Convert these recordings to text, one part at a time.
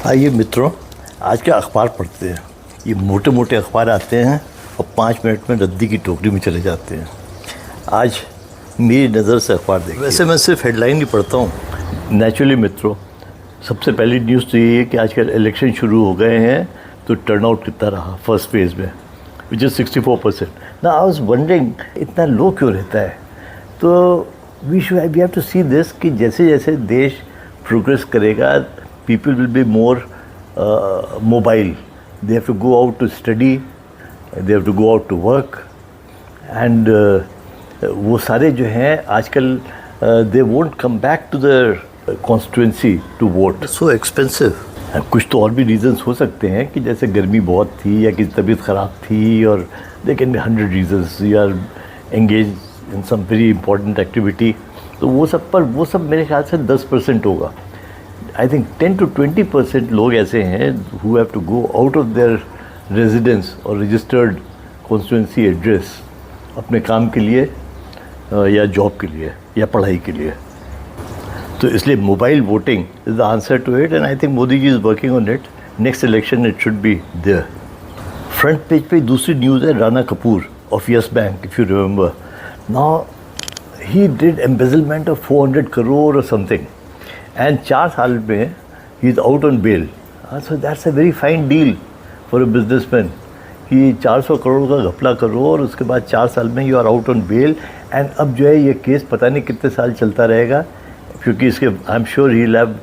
आइए मित्रों, आज के अखबार पढ़ते हैं। ये मोटे मोटे अखबार आते हैं और 5 मिनट में रद्दी की टोकरी में चले जाते हैं। आज मेरी नज़र से अखबार देखिए। वैसे मैं सिर्फ हेडलाइन ही पढ़ता हूँ। नेचुरली मित्रों, सबसे पहली न्यूज़ तो ये है कि आजकल इलेक्शन शुरू हो गए हैं, तो टर्नआउट कितना रहा फर्स्ट फेज़ में, विच इज़ 64%। ना आई वाज वंडरिंग इतना लो क्यों रहता है। तो we have to see this कि जैसे जैसे देश प्रोग्रेस करेगा, people will be more mobile. They have to go out to study, they have to go out to work, and वो सारे जो हैं आजकल they won't come back to their constituency to vote. So expensive. कुछ तो और भी reasons हो सकते हैं कि जैसे गर्मी बहुत थी या किसी तबीयत ख़राब थी, और there can be 100 reasons. You are engaged in some very important activity. तो वो सब मेरे ख्याल से 10% होगा। I think 10 to 20% लोग ऐसे हैं who have to go out of their residence or registered constituency address अपने काम के लिए या जॉब के लिए या पढ़ाई के लिए। तो इसलिए mobile voting is the answer to it, and I think Modi ji is working on it. Next election it should be there. Front page पे दूसरी न्यूज़ है Rana Kapoor of Yes Bank, if you remember. Now he did embezzlement of 400 crore और something, and 4 साल में he is out on bail. So that's a very fine deal for a businessman कि 400 करोड़ का घपला करो और उसके बाद 4 साल में you are out on bail। and अब जो है ये केस पता नहीं कितने साल चलता रहेगा, क्योंकि इसके I am sure he will have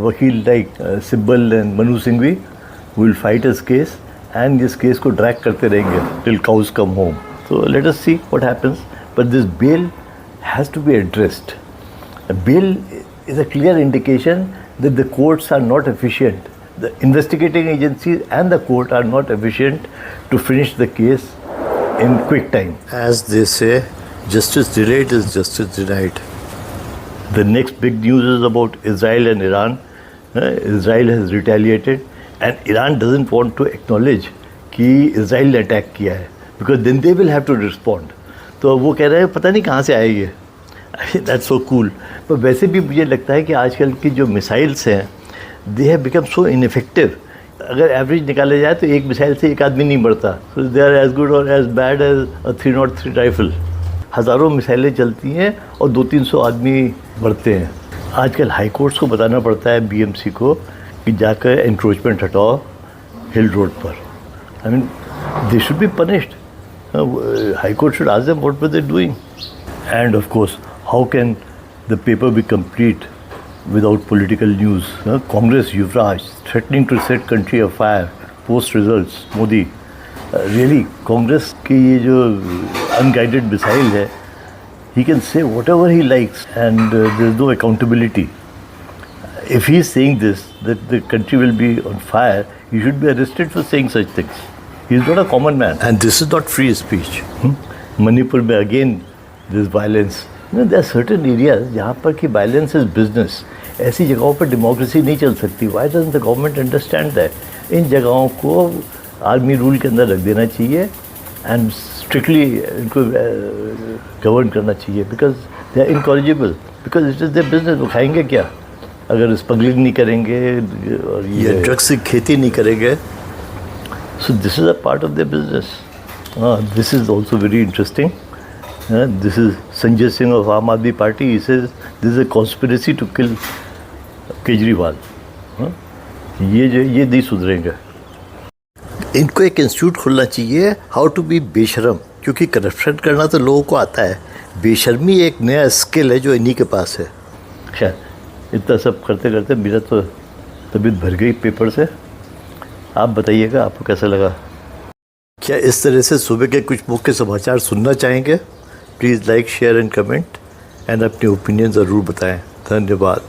वकील like Sibal and Manu Singhvi will fight his case, and इस केस को ड्रैग करते रहेंगे टिल काउज कम होम। तो let us see what happens, but this bail has to be addressed. Bail is a clear indication that the courts are not efficient. The investigating agencies and the court are not efficient to finish the case in quick time. As they say, justice delayed is justice denied. The next big news is about Israel and Iran. Israel has retaliated and Iran doesn't want to acknowledge कि Israel ने attack किया है, because then they will have to respond. तो वो कह रहे हैं पता नहीं कहाँ से आएगी। That's so cool. पर वैसे भी मुझे लगता है कि आजकल की जो मिसाइल्स हैं they have become so ineffective. अगर एवरेज निकाला जाए तो एक मिसाइल से एक आदमी नहीं मरता। So they are as good or as bad as a 303 rifle. हज़ारों मिसाइलें चलती हैं और 200-300 आदमी मरते हैं। आजकल हाई कोर्ट्स को बताना पड़ता है BMC को कि जाकर एनक्रोचमेंट हटाओ हिल रोड पर। I mean they should be punished. High court should ask them what were they doing. End of course, how can the paper be complete without political news? Congress Yuvraj threatening to set country afire post results Modi. Really, Congress की ये जो unguided missile है, he can say whatever he likes and there is no accountability. If he is saying this, that the country will be on fire, he should be arrested for saying such things. He is not a common man. And this is not free speech. Manipur में again there is violence. There are certain areas जहाँ पर कि violence is business. ऐसी जगहों पर democracy नहीं चल सकती। Why doesn't the government understand that? इन जगहों को आर्मी रूल के अंदर रख देना चाहिए and strictly इनको गवर्न करना चाहिए, because they are incorrigible, because it is their business। वो खाएंगे क्या अगर स्मगलिंग नहीं करेंगे और ये ड्रग्स की खेती नहीं करेंगे। So this is a part of their business. This is also very interesting. This is Sanjay Singh of Aam Aadmi Party. He says this is a conspiracy to kill Kejriwal. ये नहीं सुधरेंगे। इनको एक इंस्टीट्यूट खोलना चाहिए, हाउ टू बी बेशर्म, क्योंकि corruption करना तो लोगों को आता है, बेशर्मी एक नया स्किल है जो इन्हीं के पास है। खैर, इतना सब करते करते मेरा तो तबीयत भर गई पेपर से। आप बताइएगा आपको कैसा लगा। क्या इस तरह से सुबह के कुछ मुख्य समाचार सुनना चाहेंगे? Please like, share and comment, and अपनी ओपिनियन ज़रूर बताएं। धन्यवाद।